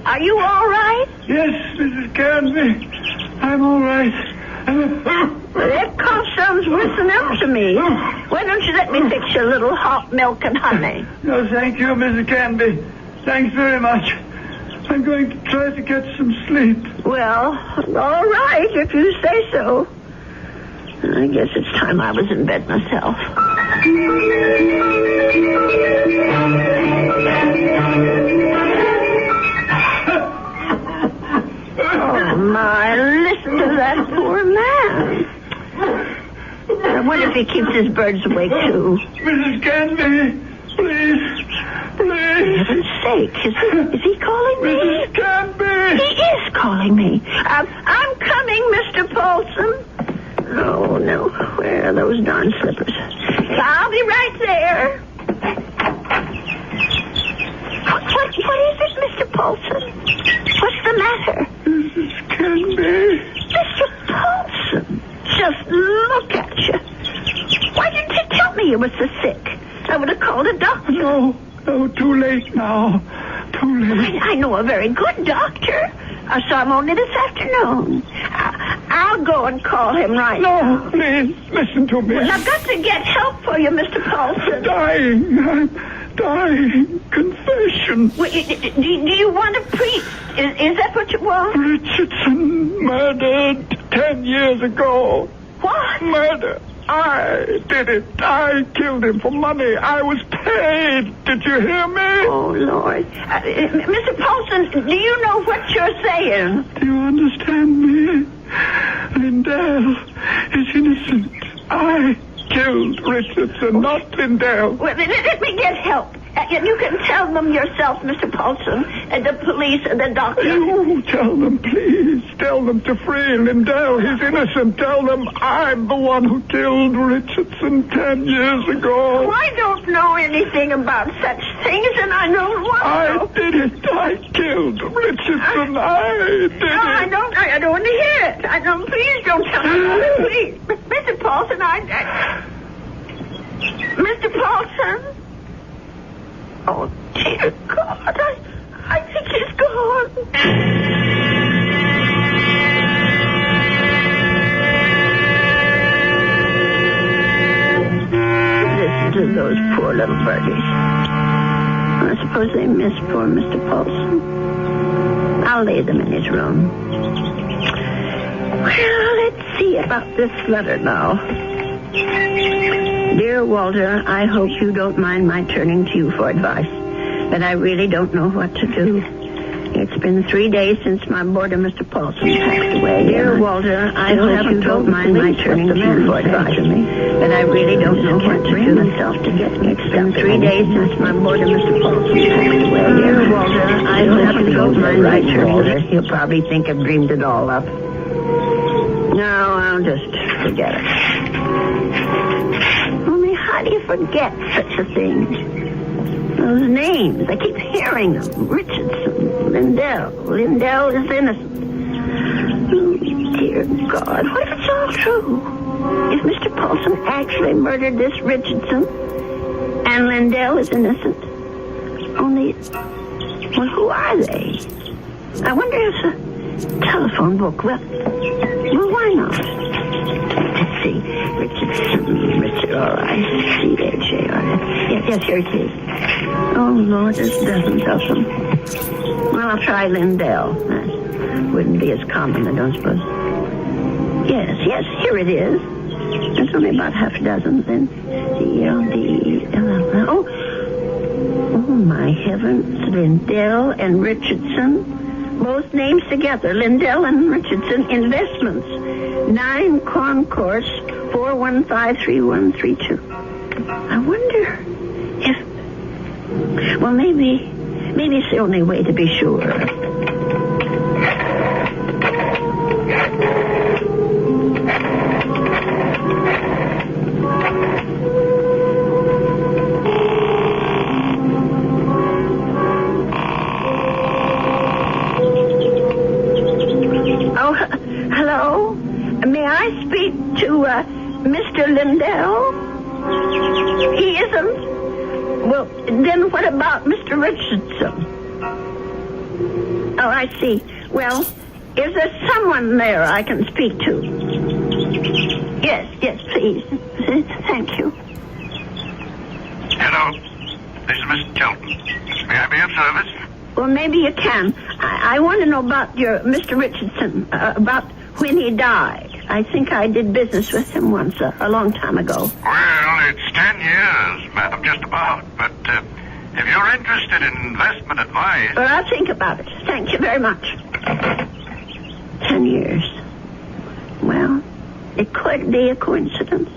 Are you all right? Yes, Mrs. Canby. I'm all right. That cough sounds worse than ever to me. Why don't you let me fix you a little hot milk and honey? No, thank you, Mrs. Canby. Thanks very much. I'm going to try to get some sleep. Well, all right, if you say so. I guess it's time I was in bed myself. Oh, my, listen to that poor man. I wonder if he keeps his birds awake, too. Mrs. Canby, please. For heaven's sake, is he calling me? Mrs. Canby! He is calling me. I'm coming, Mr. Paulson. Oh, no. Where are those darn slippers? I'll be right there. What is it, Mr. Paulson? What's the matter? Mrs. Canby. Mr. Paulson, just look at you. Why didn't you tell me you were so sick? I would have called a doctor. No, too late now. Too late. I know a very good doctor. I saw him only this afternoon. I'll go and call him right now. No, please, listen to me. Well, I've got to get help for you, Mr. Paulson. I'm dying. Confession. Well, do you want a priest? Is that what you want? Richardson murdered 10 years ago. What? Murder. I did it. I killed him for money. I was paid. Did you hear me? Oh, Lord. Mr. Paulson, do you know what you're saying? Do you understand me? Lindell is innocent. I killed Richardson, not Lindell. Well, let me get help. You can tell them yourself, Mr. Paulson, and the police and the doctor. You tell them, please. Tell them to free Lindell. He's innocent. Tell them I'm the one who killed Richardson 10 years ago. Oh, I don't know anything about such things, and I don't want to. I did it. I killed Richardson. I did it. I don't want to hear it. Please don't tell me. Please. Mr. Paulson, Mr. Paulson? Oh, dear God, I think he's gone. Listen to those poor little birdies. I suppose they miss poor Mr. Paulson. I'll lay them in his room. Well, let's see about this letter now. Dear Walter, I hope you don't mind my turning to you for advice, but I really don't know what to do. It's been 3 days since my boarder, Mr. Paulson, passed away. Dear Walter, I hope you don't mind my turning to you for advice, but I really don't know what to do myself to get me. It's been 3 days since my boarder, Mr. Paulson, passed away. Dear Walter, I hope you don't mind my turning to you. He'll probably think I've dreamed it all up. No, I'll just forget it. How do you forget such a thing? Those names, I keep hearing them. Richardson, Lindell. Lindell is innocent. Oh, dear God, what if it's all true? If Mr. Paulson actually murdered this Richardson and Lindell is innocent? Only, well, who are they? I wonder if the telephone book, well, why not? Let's see. Richard, all right. C-H-A-R-S. Yes, here it is. Oh, Lord, there's dozens of them. Well, I'll try Lindell. That wouldn't be as common, I don't suppose. Yes, here it is. There's only about half a dozen, then. C-L-D-E-L-L. Oh, my heavens. Lindell and Richardson. Both names together. Lindell and Richardson Investments. 9 Concourse 4153132. I wonder if... Well, maybe it's the only way to be sure. Oh, hello? May I speak to Mr. Lindell? He isn't? Well, then what about Mr. Richardson? Oh, I see. Well, is there someone there I can speak to? Yes, please. Thank you. Hello. This is Mr. Chelton. May I be of service? Well, maybe you can. I want to know about your Mr. Richardson, about when he died. I think I did business with him once, a long time ago. Well, it's 10 years, madam, just about. But if you're interested in investment advice... Well, I'll think about it. Thank you very much. 10 years. Well, it could be a coincidence.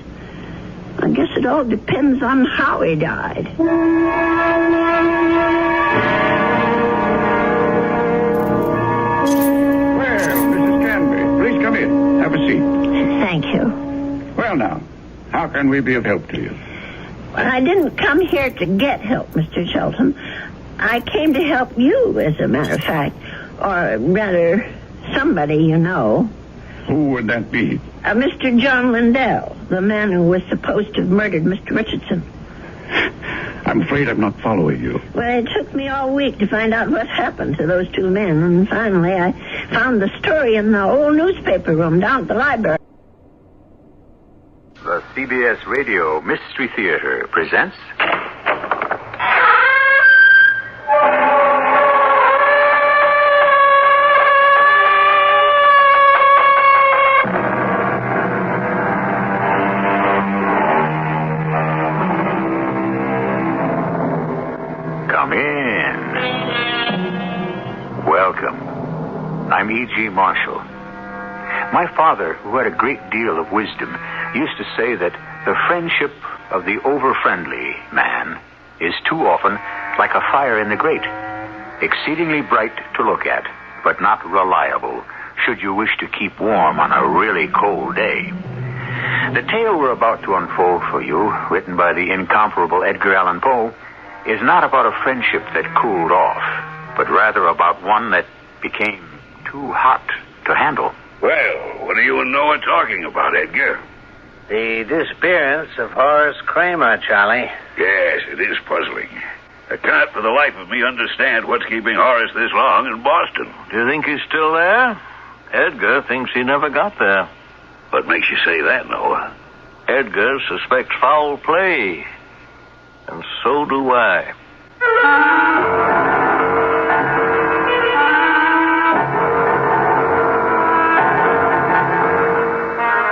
I guess it all depends on how he died. Have a seat. Thank you. Well, now, how can we be of help to you? Well, I didn't come here to get help, Mr. Shelton. I came to help you, as a matter of fact. Or rather, somebody you know. Who would that be? Mr. John Lindell, the man who was supposed to have murdered Mr. Richardson. I'm afraid I'm not following you. Well, it took me all week to find out what happened to those two men, and finally I found the story in the old newspaper room down at the library. The CBS Radio Mystery Theater presents... Come in. Welcome. I'm E.G. Marshall. My father, who had a great deal of wisdom, used to say that the friendship of the over-friendly man is too often like a fire in the grate, exceedingly bright to look at, but not reliable should you wish to keep warm on a really cold day. The tale we're about to unfold for you, written by the incomparable Edgar Allan Poe, is not about a friendship that cooled off, but rather about one that became too hot to handle. Well, what do you and Noah talking about, Edgar? The disappearance of Horace Kramer, Charlie. Yes, it is puzzling. I can't for the life of me understand what's keeping Horace this long in Boston. Do you think he's still there? Edgar thinks he never got there. What makes you say that, Noah? Edgar suspects foul play. And so do I.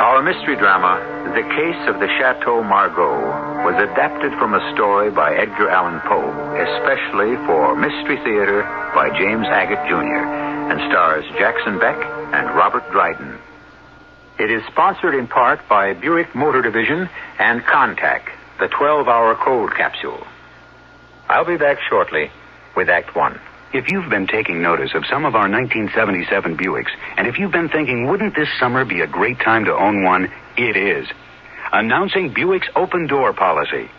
Our mystery drama, The Case of the Chateau Margaux, was adapted from a story by Edgar Allan Poe, especially for Mystery Theater by James Agate Jr., and stars Jackson Beck and Robert Dryden. It is sponsored in part by Buick Motor Division and Contact, the 12-hour cold capsule. I'll be back shortly with Act One. If you've been taking notice of some of our 1977 Buicks, and if you've been thinking, wouldn't this summer be a great time to own one? It is. Announcing Buick's open door policy.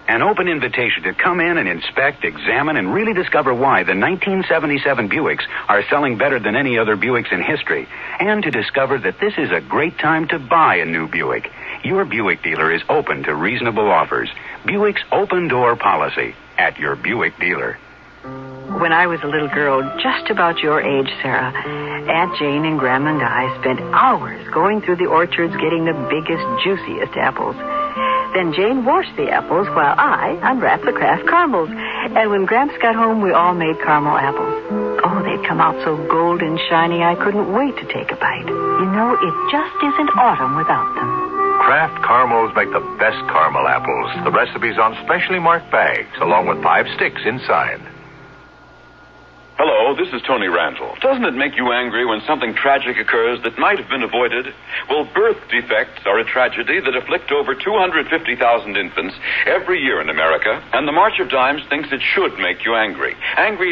An open invitation to come in and inspect, examine, and really discover why the 1977 Buicks are selling better than any other Buicks in history. And to discover that this is a great time to buy a new Buick. Your Buick dealer is open to reasonable offers. Buick's open door policy at your Buick dealer. When I was a little girl, just about your age, Sarah, Aunt Jane and Grandma and I spent hours going through the orchards getting the biggest, juiciest apples. Then Jane washed the apples while I unwrapped the Kraft caramels. And when Gramps got home, we all made caramel apples. Oh, they'd come out so golden shiny, I couldn't wait to take a bite. You know, it just isn't autumn without them. Kraft caramels make the best caramel apples. The recipe's on specially marked bags, along with 5 sticks inside. Hello, this is Tony Randall. Doesn't it make you angry when something tragic occurs that might have been avoided? Well, birth defects are a tragedy that afflict over 250,000 infants every year in America, and the March of Dimes thinks it should make you angry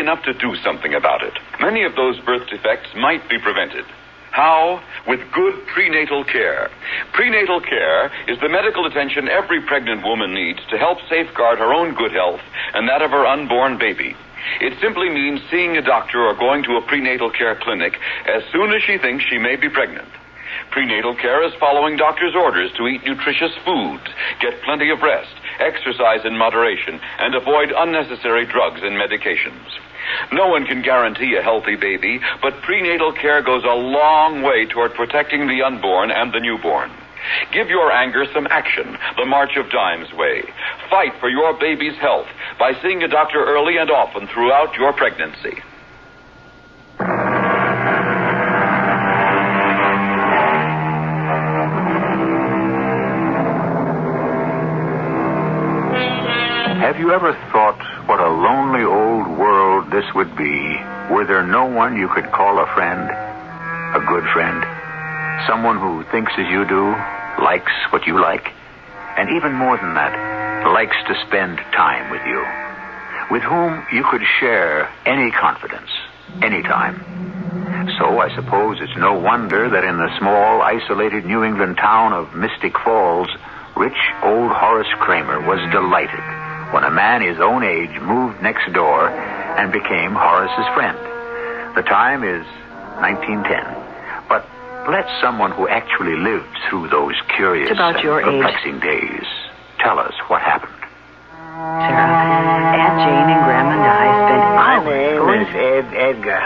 enough to do something about it. Many of those birth defects might be prevented. How? With good prenatal care. Prenatal care is the medical attention every pregnant woman needs to help safeguard her own good health and that of her unborn baby. It simply means seeing a doctor or going to a prenatal care clinic as soon as she thinks she may be pregnant. Prenatal care is following doctor's orders to eat nutritious foods, get plenty of rest, exercise in moderation, and avoid unnecessary drugs and medications. No one can guarantee a healthy baby, but prenatal care goes a long way toward protecting the unborn and the newborn. Give your anger some action, the March of Dimes way. Fight for your baby's health by seeing a doctor early and often throughout your pregnancy. Have you ever thought what a lonely old world this would be were there no one you could call a friend, a good friend, someone who thinks as you do, likes what you like, and even more than that, likes to spend time with you, with whom you could share any confidence, anytime. So I suppose it's no wonder that in the small, isolated New England town of Mystic Falls, rich old Horace Kramer was delighted when a man his own age moved next door and became Horace's friend. The time is 1910. But let someone who actually lived through those curious and perplexing days tell us what happened. Sarah, Aunt Jane and Grandma and I spent hours My name is Edgar.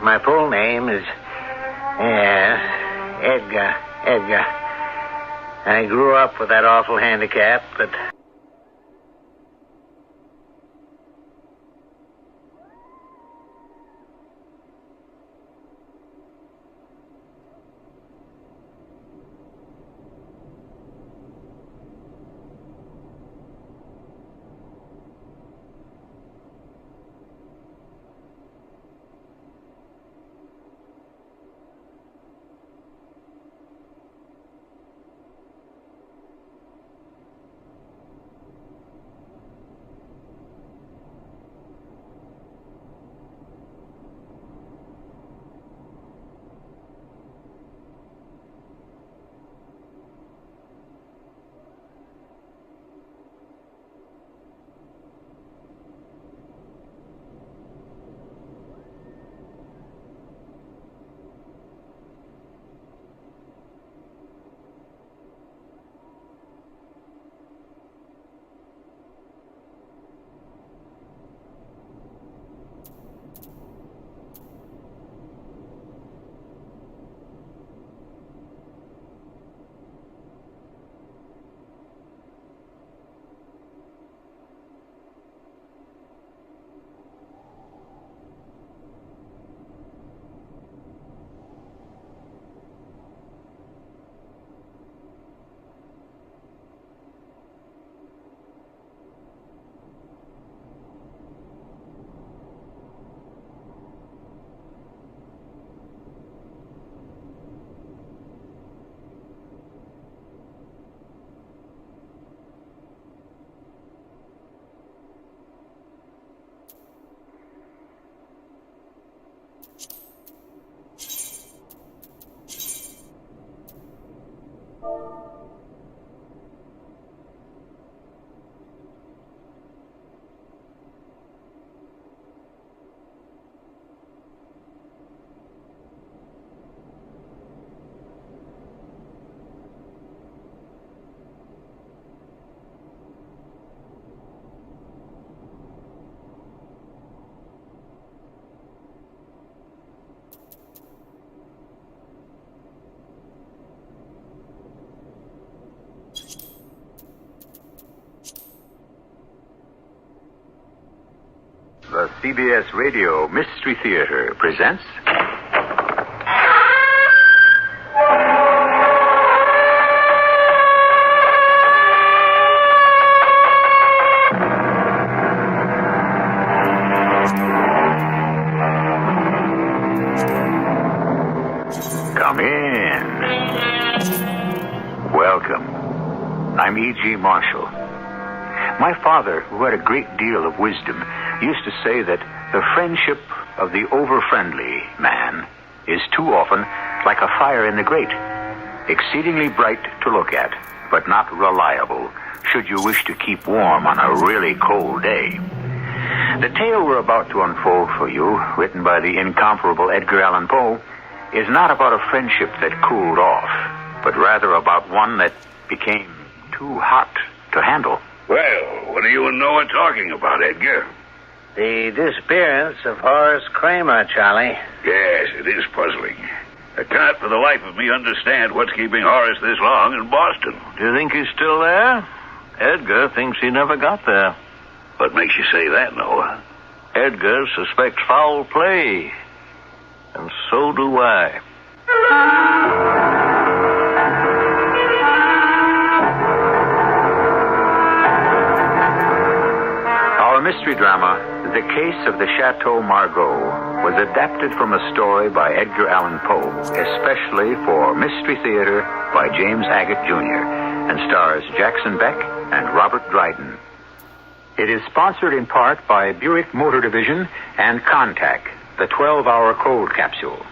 My full name is Edgar. I grew up with that awful handicap that... The CBS Radio Mystery Theater presents... Come in. Welcome. I'm E.G. Marshall. My father, who had a great deal of wisdom, used to say that the friendship of the over-friendly man is too often like a fire in the grate, exceedingly bright to look at, but not reliable should you wish to keep warm on a really cold day. The tale we're about to unfold for you, written by the incomparable Edgar Allan Poe, is not about a friendship that cooled off, but rather about one that became too hot to handle. Well, what do you and Noah talking about, Edgar? The disappearance of Horace Kramer, Charlie. Yes, it is puzzling. I can't for the life of me understand what's keeping Horace this long in Boston. Do you think he's still there? Edgar thinks he never got there. What makes you say that, Noah? Edgar suspects foul play. And so do I. Our mystery drama, The Case of the Chateau Margaux, was adapted from a story by Edgar Allan Poe, especially for Mystery Theater by James Agate Jr., and stars Jackson Beck and Robert Dryden. It is sponsored in part by Buick Motor Division and Contac, the 12-hour cold capsule.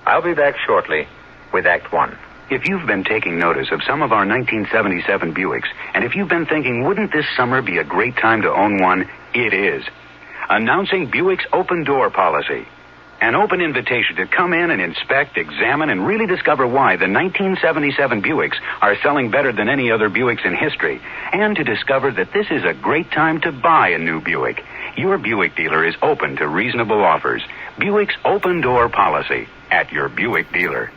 I'll be back shortly with Act One. If you've been taking notice of some of our 1977 Buicks, and if you've been thinking, wouldn't this summer be a great time to own one? It is. Announcing Buick's open door policy. An open invitation to come in and inspect, examine, and really discover why the 1977 Buicks are selling better than any other Buicks in history. And to discover that this is a great time to buy a new Buick. Your Buick dealer is open to reasonable offers. Buick's open door policy at your Buick dealer.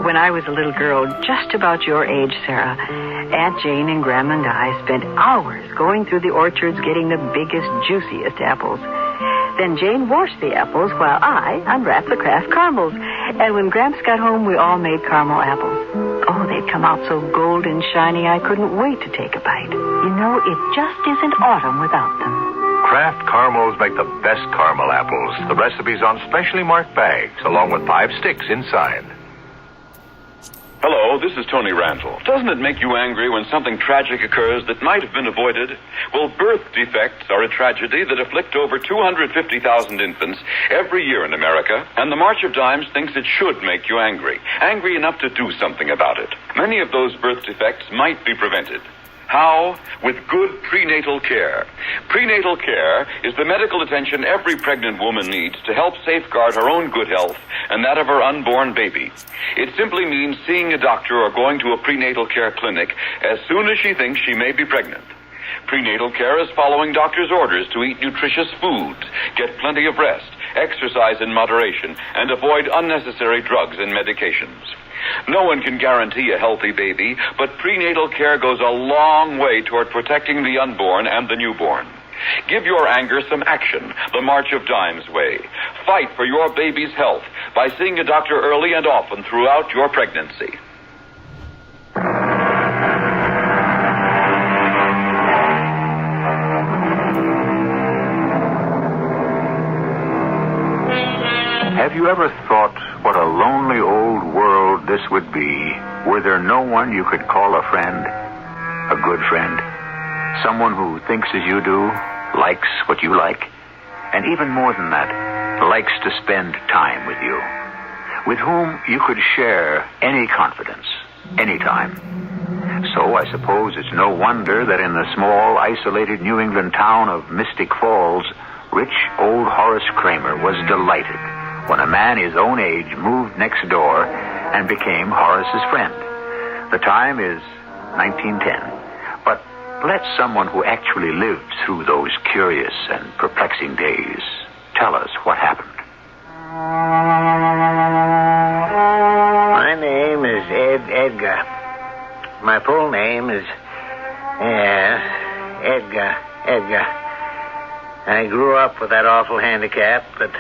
When I was a little girl, just about your age, Sarah, Aunt Jane and Grandma and I spent hours going through the orchards getting the biggest, juiciest apples. Then Jane washed the apples while I unwrapped the Kraft caramels. And when Gramps got home, we all made caramel apples. Oh, they'd come out so golden shiny, I couldn't wait to take a bite. You know, it just isn't autumn without them. Kraft caramels make the best caramel apples. The recipe's on specially marked bags, along with 5 sticks inside. Hello, this is Tony Randall. Doesn't it make you angry when something tragic occurs that might have been avoided? Well, birth defects are a tragedy that afflict over 250,000 infants every year in America, and the March of Dimes thinks it should make you angry. Angry enough to do something about it. Many of those birth defects might be prevented. How? With good prenatal care. Prenatal care is the medical attention every pregnant woman needs to help safeguard her own good health and that of her unborn baby. It simply means seeing a doctor or going to a prenatal care clinic as soon as she thinks she may be pregnant. Prenatal care is following doctor's orders to eat nutritious foods, get plenty of rest, exercise in moderation, and avoid unnecessary drugs and medications. No one can guarantee a healthy baby, but prenatal care goes a long way toward protecting the unborn and the newborn. Give your anger some action, the March of Dimes way. Fight for your baby's health by seeing a doctor early and often throughout your pregnancy. Have you ever thought what a lonely old world this would be were there no one you could call a friend, a good friend, someone who thinks as you do, likes what you like, and even more than that, likes to spend time with you, with whom you could share any confidence, anytime. So I suppose it's no wonder that in the small, isolated New England town of Mystic Falls, rich old Horace Kramer was delighted when a man his own age moved next door and became Horace's friend. The time is 1910. But let someone who actually lived through those curious and perplexing days tell us what happened. My name is Edgar. My full name is Edgar. I grew up with that awful handicap, but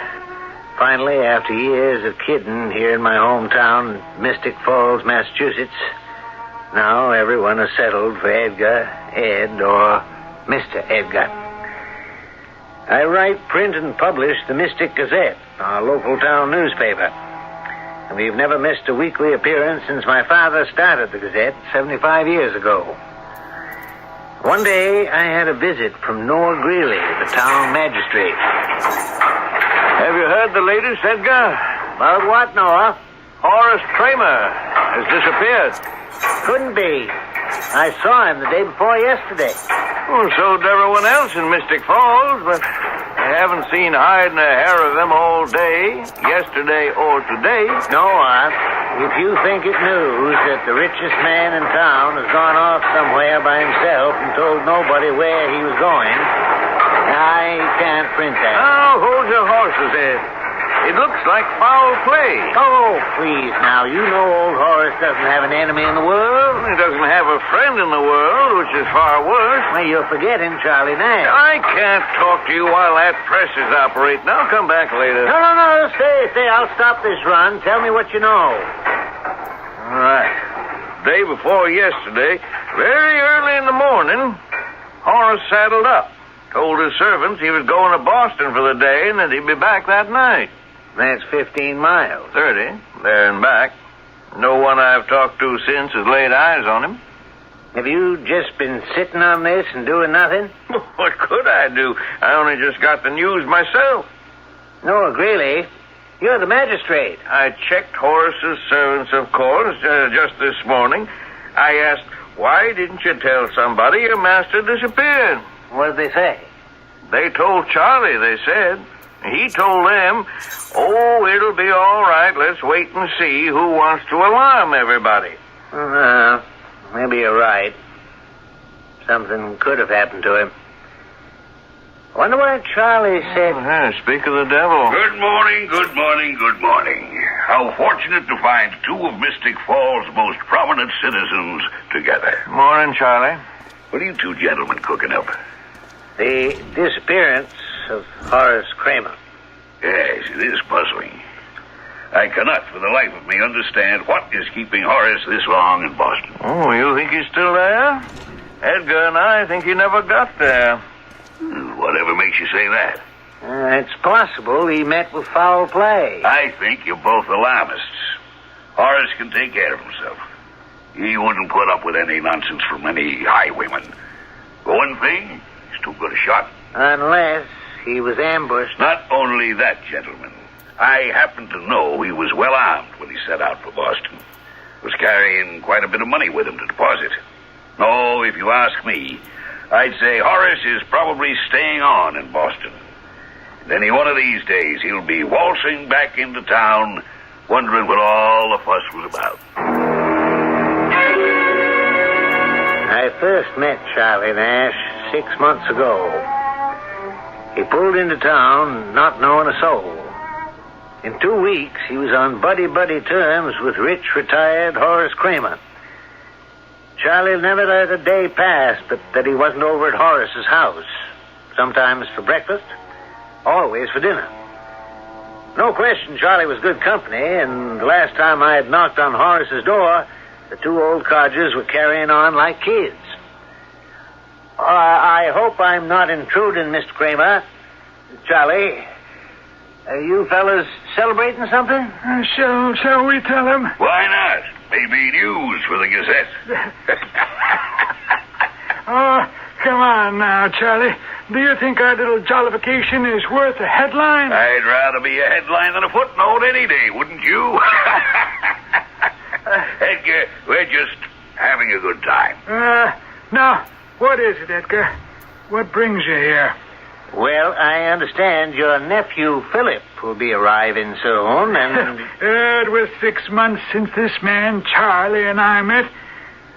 finally, after years of kidding here in my hometown, Mystic Falls, Massachusetts, now everyone is settled for Edgar, Ed, or Mr. Edgar. I write, print, and publish the Mystic Gazette, our local town newspaper. And we've never missed a weekly appearance since my father started the Gazette 75 years ago. One day, I had a visit from Noah Greeley, the town magistrate. Have you heard the latest, Edgar? About what, Noah? Horace Kramer has disappeared. Couldn't be. I saw him the day before yesterday. Well, so did everyone else in Mystic Falls, but I haven't seen hide nor hair of them all day, yesterday or today. Noah, if you think it news that the richest man in town has gone off somewhere by himself and told nobody where he was going, I can't print that. Now, hold your horses, Ed. It looks like foul play. Oh, please, now. You know old Horace doesn't have an enemy in the world. He doesn't have a friend in the world, which is far worse. Well, you're forgetting Charlie Nash. I can't talk to you while that press is operating. I'll come back later. No. Stay. I'll stop this run. Tell me what you know. All right. Day before yesterday, very early in the morning, Horace saddled up. Told his servants he was going to Boston for the day and that he'd be back that night. That's 15 miles. 30, there and back. No one I've talked to since has laid eyes on him. Have you just been sitting on this and doing nothing? What could I do? I only just got the news myself. No, really. You're the magistrate. I checked Horace's servants, of course, just this morning. I asked, why didn't you tell somebody your master disappeared? What did they say? They told Charlie, they said. He told them, oh, it'll be all right. Let's wait and see who wants to alarm everybody. Maybe you're right. Something could have happened to him. I wonder why Charlie said... Speak of the devil. Good morning. How fortunate to find two of Mystic Falls' most prominent citizens together. Morning, Charlie. What are you two gentlemen cooking up? The disappearance of Horace Kramer. Yes, it is puzzling. I cannot for the life of me understand what is keeping Horace this long in Boston. Oh, you think he's still there? Edgar and I think he never got there. Whatever makes you say that? It's possible he met with foul play. I think you're both alarmists. Horace can take care of himself. He wouldn't put up with any nonsense from any highwayman. For one thing, he's too good a shot. Unless he was ambushed. Not only that, gentlemen. I happen to know he was well armed when he set out for Boston. Was carrying quite a bit of money with him to deposit. No, if you ask me, I'd say Horace is probably staying on in Boston. And any one of these days, he'll be waltzing back into town, wondering what all the fuss was about. I first met Charlie Nash 6 months ago. He pulled into town not knowing a soul. In 2 weeks, he was on buddy-buddy terms with rich, retired Horace Kramer. Charlie never let a day pass but that he wasn't over at Horace's house. Sometimes for breakfast, always for dinner. No question Charlie was good company, and the last time I had knocked on Horace's door, the two old codgers were carrying on like kids. I hope I'm not intruding, Mr. Kramer. Charlie, are you fellas celebrating something? Shall we tell him? Why not? Maybe news for the Gazette. Oh, come on now, Charlie. Do you think our little jollification is worth a headline? I'd rather be a headline than a footnote any day, wouldn't you? Edgar, we're just having a good time. Now, what is it, Edgar? What brings you here? Well, I understand your nephew, Philip, will be arriving soon, and... It was 6 months since this man, Charlie, and I met,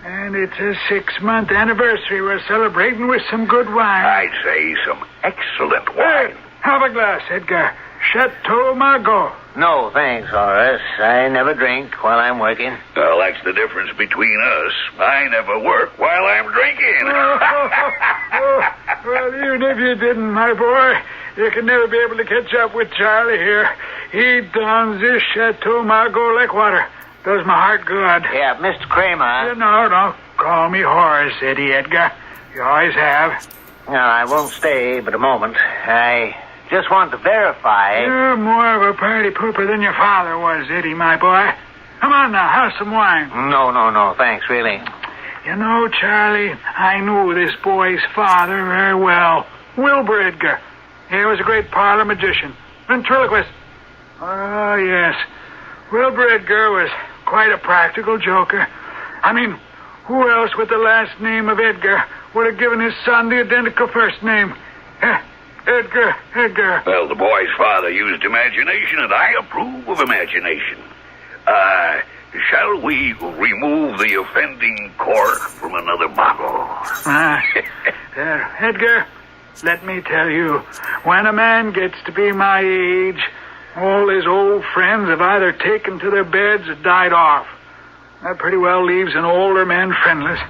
and it's a 6-month anniversary we're celebrating with some good wine. I'd say some excellent wine. Have a glass, Edgar. Chateau Margaux. No, thanks, Horace. I never drink while I'm working. Well, that's the difference between us. I never work while I'm drinking. Well, even if you didn't, my boy, you can never be able to catch up with Charlie here. He downs this Chateau Margaux like water. Does my heart good. Yeah, Mr. Kramer. No, don't call me Horace, Eddie Edgar. You always have. No, I won't stay but a moment. I just want to verify. You're more of a party pooper than your father was, Eddie, my boy. Come on now, have some wine. No, thanks, really. You know, Charlie, I knew this boy's father very well. Wilbur Edgar. He was a great parlor magician. Ventriloquist. Oh, yes. Wilbur Edgar was quite a practical joker. I mean, who else with the last name of Edgar would have given his son the identical first name? Edgar. Well, the boy's father used imagination, and I approve of imagination. Shall we remove the offending cork from another bottle? Edgar, let me tell you, when a man gets to be my age, all his old friends have either taken to their beds or died off. That pretty well leaves an older man friendless.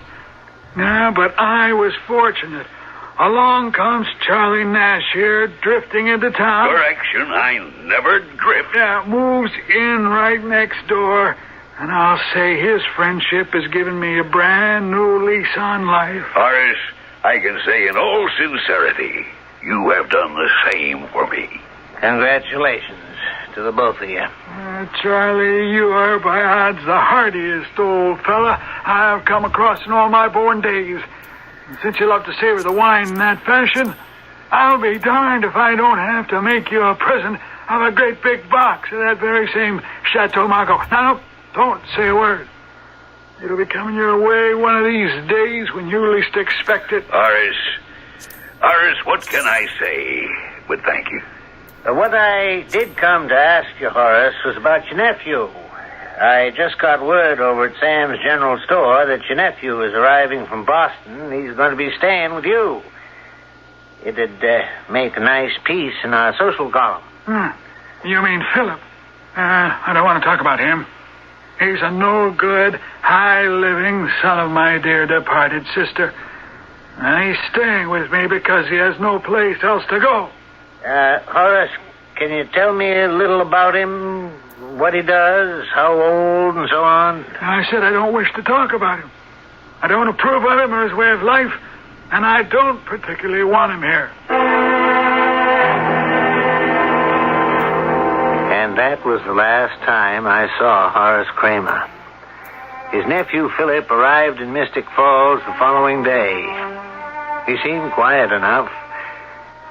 Yeah, but I was fortunate. Along comes Charlie Nash here, drifting into town. Correction, I never drift. Yeah, moves in right next door. And I'll say his friendship has given me a brand new lease on life. Horace, I can say in all sincerity, you have done the same for me. Congratulations to the both of you. Charlie, you are by odds the hardiest old fella I've come across in all my born days. And since you love to savor the wine in that fashion, I'll be darned if I don't have to make you a present of a great big box of that very same Chateau Margaux. Now, don't say a word. It'll be coming your way one of these days when you least expect it. Horace, what can I say but thank you? What I did come to ask you, Horace, was about your nephew. I just got word over at Sam's General Store that your nephew is arriving from Boston. He's going to be staying with you. It'd make a nice piece in our social column. You mean Philip? I don't want to talk about him. He's a no-good, high-living son of my dear departed sister. And he's staying with me because he has no place else to go. Horace, can you tell me a little about him? What he does, how old, and so on? I said I don't wish to talk about him. I don't approve of him or his way of life, and I don't particularly want him here. And that was the last time I saw Horace Kramer. His nephew Philip arrived in Mystic Falls the following day. He seemed quiet enough.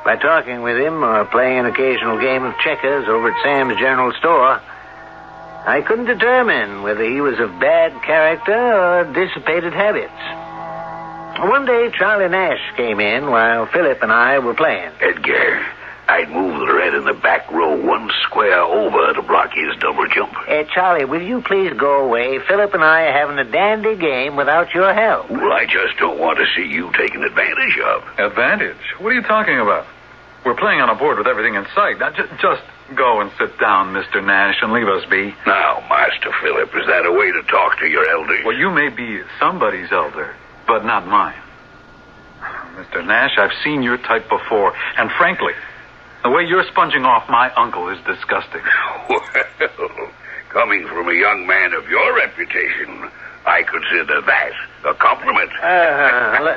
By talking with him or playing an occasional game of checkers over at Sam's General Store, I couldn't determine whether he was of bad character or dissipated habits. One day, Charlie Nash came in while Philip and I were playing. Edgar, I'd move the red in the back row one square over to block his double jump. Charlie, will you please go away? Philip and I are having a dandy game without your help. Well, I just don't want to see you taken advantage of. Advantage? What are you talking about? We're playing on a board with everything in sight. Now, just go and sit down, Mr. Nash, and leave us be. Now, Master Philip, is that a way to talk to your elders? Well, you may be somebody's elder, but not mine. Mr. Nash, I've seen your type before, and frankly, the way you're sponging off my uncle is disgusting. Well, coming from a young man of your reputation, I consider that a compliment.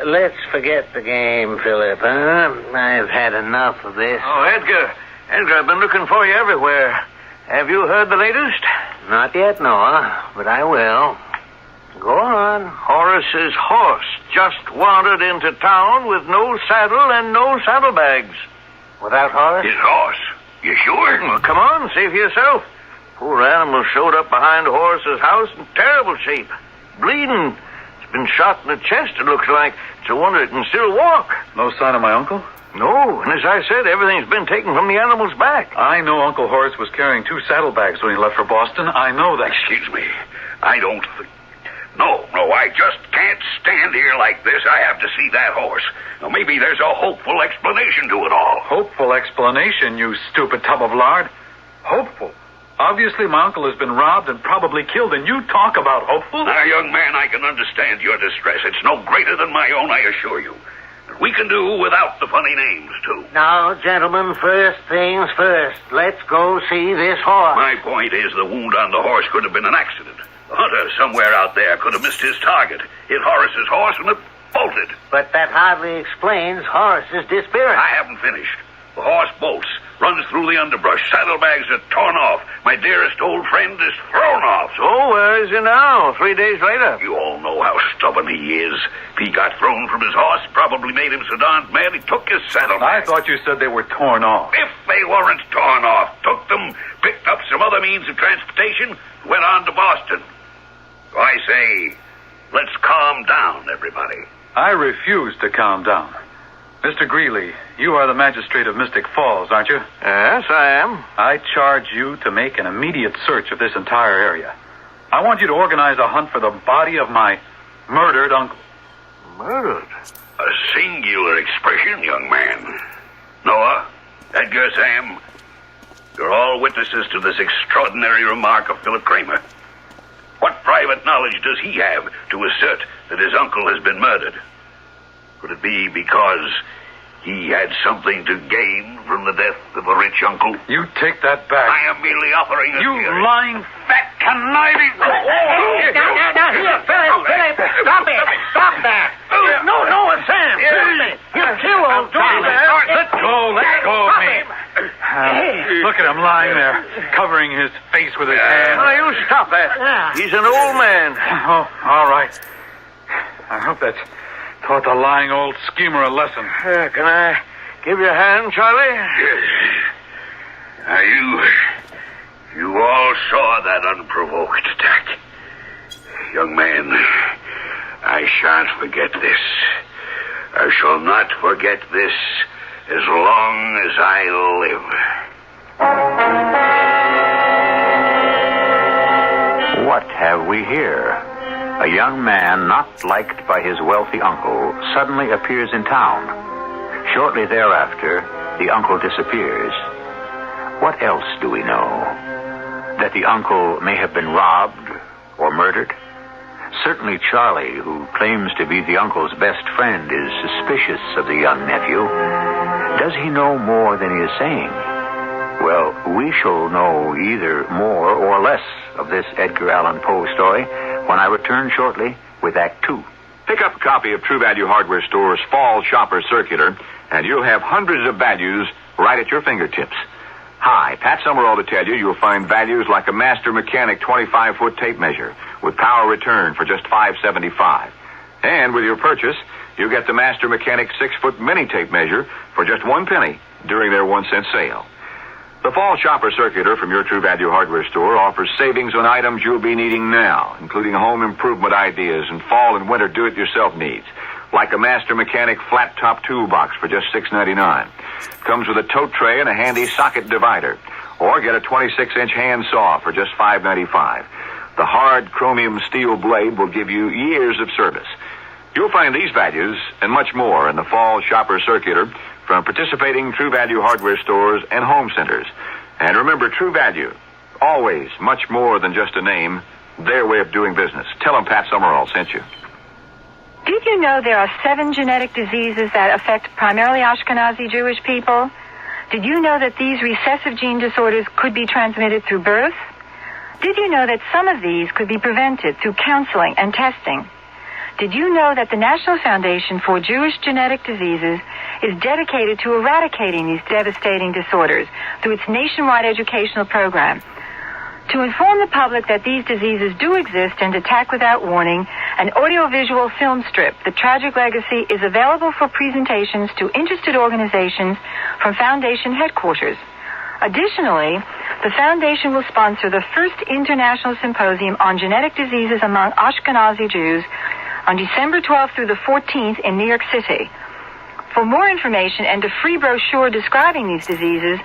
Let's forget the game, Philip, huh? I've had enough of this. Oh, Edgar, I've been looking for you everywhere. Have you heard the latest? Not yet, Noah, but I will. Go on. Horace's horse just wandered into town with no saddle and no saddlebags. Without Horace? His horse? You sure? Well, come on, see for yourself. Poor animal showed up behind Horace's house in terrible shape. Bleeding. It's been shot in the chest, it looks like. It's a wonder it can still walk. No sign of my uncle? No, and as I said, everything's been taken from the animal's back. I know Uncle Horace was carrying 2 saddlebags when he left for Boston. I know that. Excuse me. I don't think... No, I just can't stand here like this. I have to see that horse. Now, maybe there's a hopeful explanation to it all. Hopeful explanation, you stupid tub of lard? Hopeful? Obviously, my uncle has been robbed and probably killed, and you talk about hopeful? Now, young man, I can understand your distress. It's no greater than my own, I assure you. We can do without the funny names, too. Now, gentlemen, first things first. Let's go see this horse. My point is the wound on the horse could have been an accident. The hunter somewhere out there could have missed his target, hit Horace's horse, and it bolted. But that hardly explains Horace's disappearance. I haven't finished. The horse bolts, runs through the underbrush, saddlebags are torn off. My dearest old friend is thrown off. So where is he now, 3 days later? You all know how stubborn he is. If he got thrown from his horse, probably made him so darned mad he took his saddlebags. I thought you said they were torn off. If they weren't torn off, took them, picked up some other means of transportation, went on to Boston. So I say, let's calm down, everybody. I refuse to calm down. Mr. Greeley, you are the magistrate of Mystic Falls, aren't you? Yes, I am. I charge you to make an immediate search of this entire area. I want you to organize a hunt for the body of my murdered uncle. Murdered? A singular expression, young man. Noah, Edgar, Sam, you're all witnesses to this extraordinary remark of Philip Kramer. What private knowledge does he have to assert that his uncle has been murdered? Could it be because he had something to gain from the death of a rich uncle? You take that back. I am merely offering a You theory. lying, fat, conniving... Now, here, Philip, stop it. Stop that. No, it's Sam. You'll kill old Tommy. Let go of me. Look at him lying there, covering his face with his hand. Now, you stop that. He's an old man. Oh, all right. I hope that's taught the lying old schemer a lesson. Can I give you a hand, Charlie? Yes. Now, you all saw that unprovoked attack. Young man, I shan't forget this. I shall not forget this as long as I live. What have we here? A young man not liked by his wealthy uncle suddenly appears in town. Shortly thereafter, the uncle disappears. What else do we know? That the uncle may have been robbed or murdered? Certainly Charlie, who claims to be the uncle's best friend, is suspicious of the young nephew. Does he know more than he is saying? Well, we shall know either more or less of this Edgar Allan Poe story when I return shortly with Act 2. Pick up a copy of True Value Hardware Store's Fall Shopper Circular, and you'll have hundreds of values right at your fingertips. Hi, Pat Summerall to tell you you'll find values like a Master Mechanic 25-foot tape measure with power return for just $5.75. And with your purchase, you get the Master Mechanic 6-foot mini tape measure for just 1 penny during their 1-cent sale. The Fall Shopper Circular from your True Value Hardware Store offers savings on items you'll be needing now, including home improvement ideas and fall and winter do-it-yourself needs, like a Master Mechanic flat-top toolbox for just $6.99. Comes with a tote tray and a handy socket divider. Or get a 26-inch hand saw for just $5.95. The hard chromium steel blade will give you years of service. You'll find these values and much more in the Fall Shopper Circular from participating True Value Hardware stores and home centers. And remember, True Value, always much more than just a name, their way of doing business. Tell them Pat Summerall sent you. Did you know there are 7 genetic diseases that affect primarily Ashkenazi Jewish people? Did you know that these recessive gene disorders could be transmitted through birth? Did you know that some of these could be prevented through counseling and testing? Did you know that the National Foundation for Jewish Genetic Diseases is dedicated to eradicating these devastating disorders through its nationwide educational program? To inform the public that these diseases do exist and attack without warning, an audiovisual film strip, The Tragic Legacy, is available for presentations to interested organizations from Foundation headquarters. Additionally, the Foundation will sponsor the first international symposium on genetic diseases among Ashkenazi Jews on December 12th through the 14th in New York City. For more information and a free brochure describing these diseases,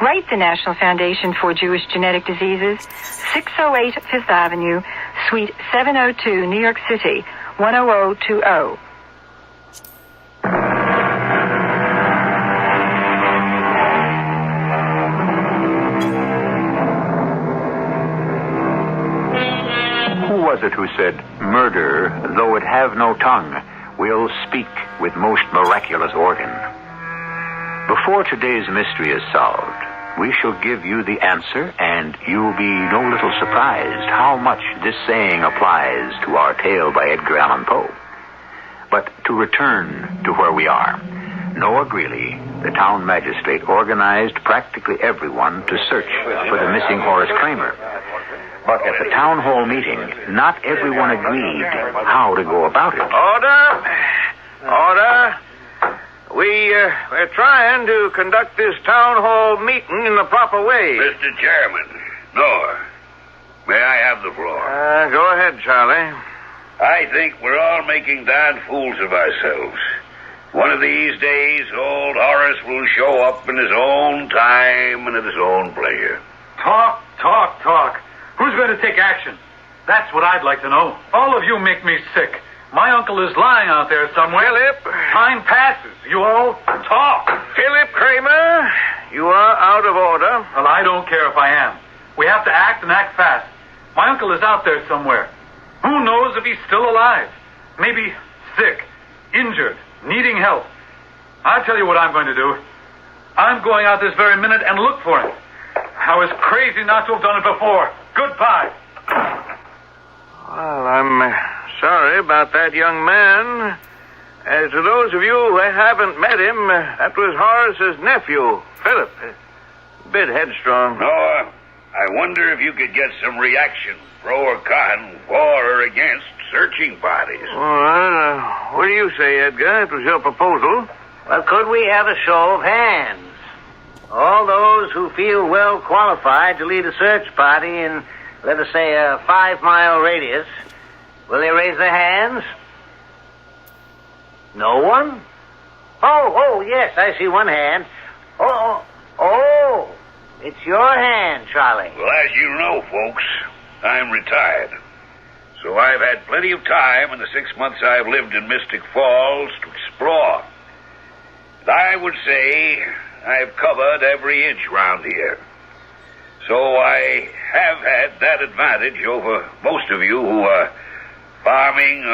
write the National Foundation for Jewish Genetic Diseases, 608 Fifth Avenue, Suite 702, New York City, 10020. Who was it who said, "Murder, though it have no tongue, will speak with most miraculous organ"? Before today's mystery is solved, we shall give you the answer, and you'll be no little surprised how much this saying applies to our tale by Edgar Allan Poe. But to return to where we are, Noah Greeley, the town magistrate, organized practically everyone to search for the missing Horace Kramer. But at the town hall meeting, not everyone agreed how to go about it. Order. We're trying to conduct this town hall meeting in the proper way. Mr. Chairman, Noah, may I have the floor? Go ahead, Charlie. I think we're all making darn fools of ourselves. One of these days, old Horace will show up in his own time and at his own pleasure. Talk. Who's going to take action? That's what I'd like to know. All of you make me sick. My uncle is lying out there somewhere. Philip. Time passes. You all talk. Philip Kramer, you are out of order. Well, I don't care if I am. We have to act and act fast. My uncle is out there somewhere. Who knows if he's still alive? Maybe sick, injured, needing help. I'll tell you what I'm going to do. I'm going out this very minute and look for him. I was crazy not to have done it before. Goodbye. Well, I'm sorry about that young man. As to those of you who haven't met him, that was Horace's nephew, Philip. A bit headstrong. No, I wonder if you could get some reaction, pro or con, for or against searching parties. Well, what do you say, Edgar? It was your proposal. Well, could we have a show of hands? All those who feel well qualified to lead a search party in, let us say, a 5-mile radius, will they raise their hands? No one? Oh, yes, I see one hand. Oh, it's your hand, Charlie. Well, as you know, folks, I'm retired. So I've had plenty of time in the 6 months I've lived in Mystic Falls to explore. And I would say I've covered every inch around here. So I have had that advantage over most of you who are farming,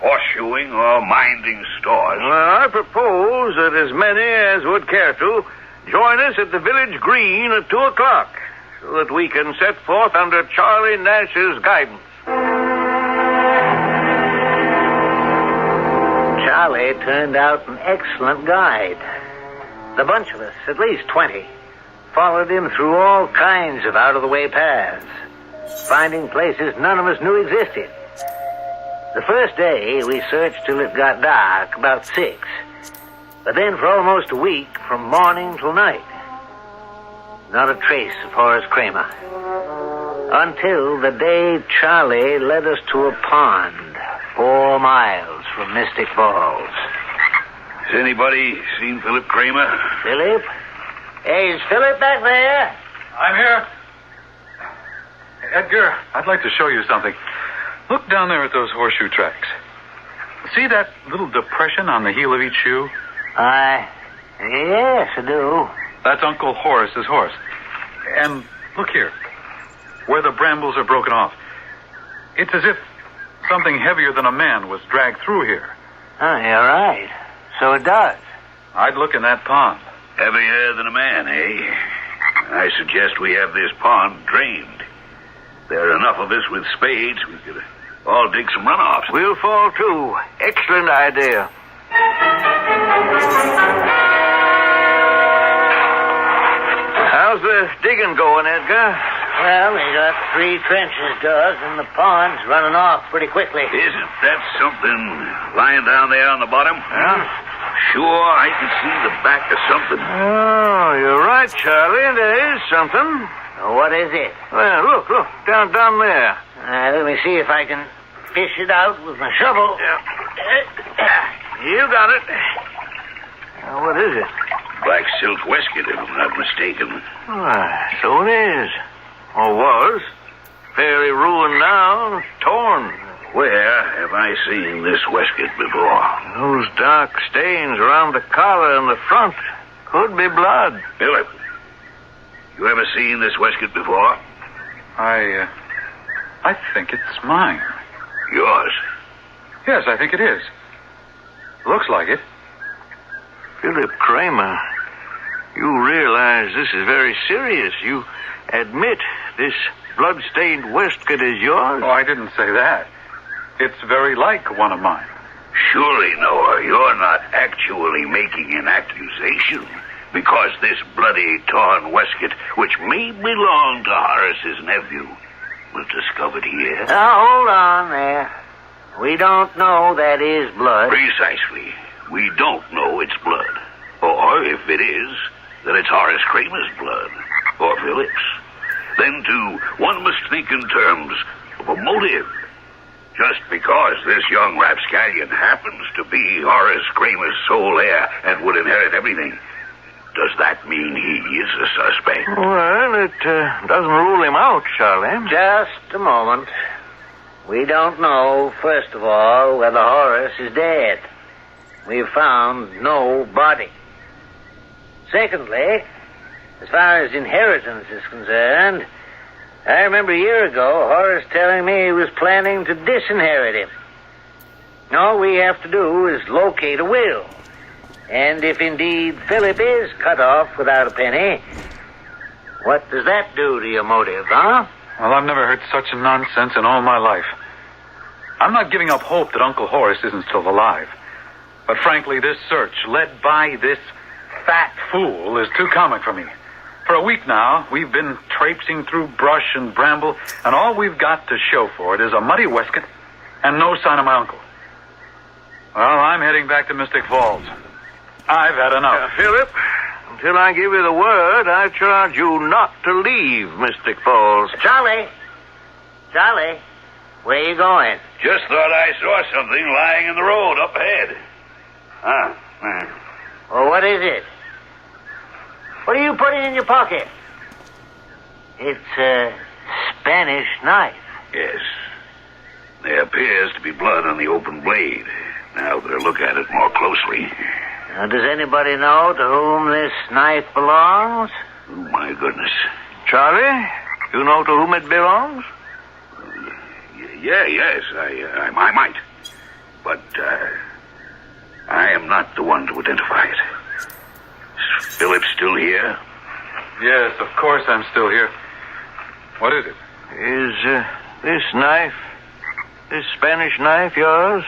horseshoeing, or minding stores. Well, I propose that as many as would care to join us at the village green at 2 o'clock so that we can set forth under Charlie Nash's guidance. Charlie turned out an excellent guide. The bunch of us, at least 20, followed him through all kinds of out-of-the-way paths, finding places none of us knew existed. The first day, we searched till it got dark, about 6. But then for almost a week, from morning till night, not a trace of Horace Kramer. Until the day Charlie led us to a pond 4 miles from Mystic Falls. Has anybody seen Philip Kramer? Philip? Hey, is Philip back there? I'm here. Edgar, I'd like to show you something. Look down there at those horseshoe tracks. See that little depression on the heel of each shoe? Yes, I do. That's Uncle Horace's horse. And look here, where the brambles are broken off. It's as if something heavier than a man was dragged through here. Oh, you're right. So it does. I'd look in that pond. Heavier than a man, eh? I suggest we have this pond drained. There are enough of us with spades, we could all dig some runoffs. We'll fall too. Excellent idea. How's the digging going, Edgar? Well, we got 3 trenches dug, and the pond's running off pretty quickly. Isn't that something lying down there on the bottom? Yeah. Sure, I can see the back of something. Oh, you're right, Charlie. There is something. What is it? Well, look, down there. Let me see if I can fish it out with my shovel. You got it. What is it? Black silk waistcoat, if I'm not mistaken. Why, so it is. Or was. Fairly ruined now, torn. Where have I seen this waistcoat before? Those dark stains around the collar and the front. Could be blood. Philip, you ever seen this waistcoat before? I think it's mine. Yours? Yes, I think it is. Looks like it. Philip Kramer, you realize this is very serious. You admit this blood-stained waistcoat is yours? Oh, I didn't say that. It's very like one of mine. Surely, Noah, you're not actually making an accusation, because this bloody, torn waistcoat, which may belong to Horace's nephew, was discovered here. Now, hold on there. We don't know that is blood. Precisely. We don't know it's blood. Or, if it is, that it's Horace Kramer's blood. Or Philip's. Then, too, one must think in terms of a motive. Just because this young rapscallion happens to be Horace Kramer's sole heir and would inherit everything, does that mean he is a suspect? Well, it doesn't rule him out, Charlie. Just a moment. We don't know, first of all, whether Horace is dead. We've found no body. Secondly, as far as inheritance is concerned, I remember a year ago Horace telling me he was planning to disinherit him. All we have to do is locate a will. And if indeed Philip is cut off without a penny, what does that do to your motive, huh? Well, I've never heard such nonsense in all my life. I'm not giving up hope that Uncle Horace isn't still alive. But frankly, this search, led by this fat fool, is too comic for me. For a week now, we've been traipsing through brush and bramble, and all we've got to show for it is a muddy waistcoat and no sign of my uncle. Well, I'm heading back to Mystic Falls. I've had enough. Philip, until I give you the word, I charge you not to leave Mystic Falls. Charlie, where are you going? Just thought I saw something lying in the road up ahead. Well, what is it? What are you putting in your pocket? It's a Spanish knife. Yes. There appears to be blood on the open blade. Now that I look at it more closely. Now, does anybody know to whom this knife belongs? Oh, my goodness. Charlie, you know to whom it belongs? Yes, I might. But, I am not the one to identify it. Is Philip still here? Yes, of course I'm still here. What is it? Is this knife, this Spanish knife, yours?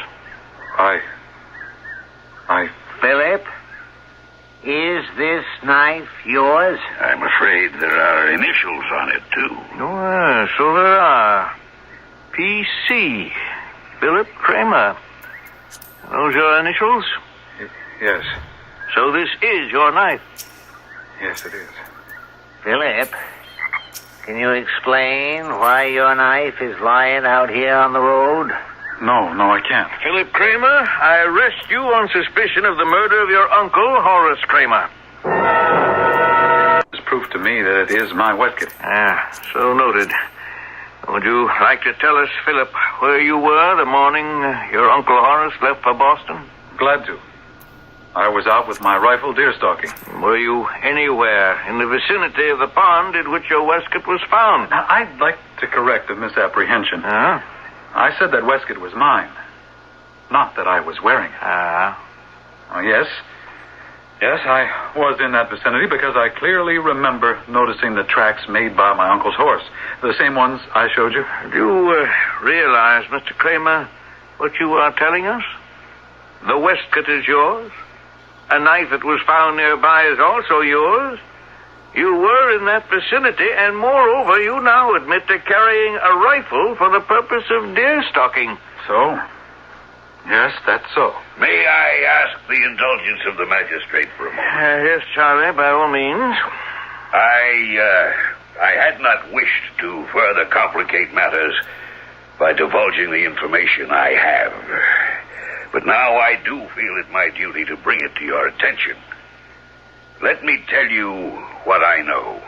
Philip, is this knife yours? I'm afraid there are initials on it, too. Oh, so there are. P.C. Philip Kramer. Those your initials? Yes. So this is your knife? Yes, it is. Philip, can you explain why your knife is lying out here on the road? No, I can't. Philip Kramer, I arrest you on suspicion of the murder of your uncle, Horace Kramer. It's proof to me that it is my waistcoat. So noted. Would you like to tell us, Philip, where you were the morning your Uncle Horace left for Boston? Glad to. I was out with my rifle deer stalking. Were you anywhere in the vicinity of the pond in which your waistcoat was found? Now, I'd like to correct a misapprehension. Huh? I said that waistcoat was mine, not that I was wearing it. Oh, yes. Yes, I was in that vicinity because I clearly remember noticing the tracks made by my uncle's horse. The same ones I showed you. Do you realize, Mr. Kramer, what you are telling us? The waistcoat is yours. A knife that was found nearby is also yours. You were in that vicinity, and moreover, you now admit to carrying a rifle for the purpose of deer stalking. So? Yes, that's so. May I ask the indulgence of the magistrate for a moment? Yes, Charlie, by all means. I had not wished to further complicate matters by divulging the information I have. But now I do feel it my duty to bring it to your attention. Let me tell you what I know.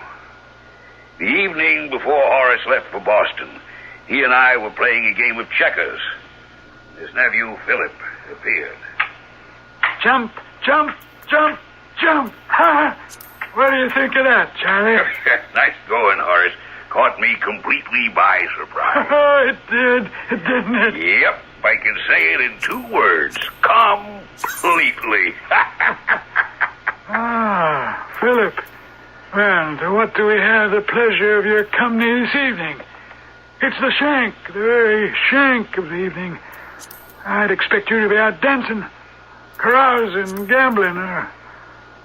The evening before Horace left for Boston, he and I were playing a game of checkers. His nephew, Philip, appeared. Jump, jump, jump, jump. Ha! What do you think of that, Charlie? Nice going, Horace. Caught me completely by surprise. Oh, it did, didn't it? Yep, I can say it in 2 words. Completely. Philip. Well, to what do we have the pleasure of your company this evening? It's the shank, the very shank of the evening. I'd expect you to be out dancing, carousing, gambling, or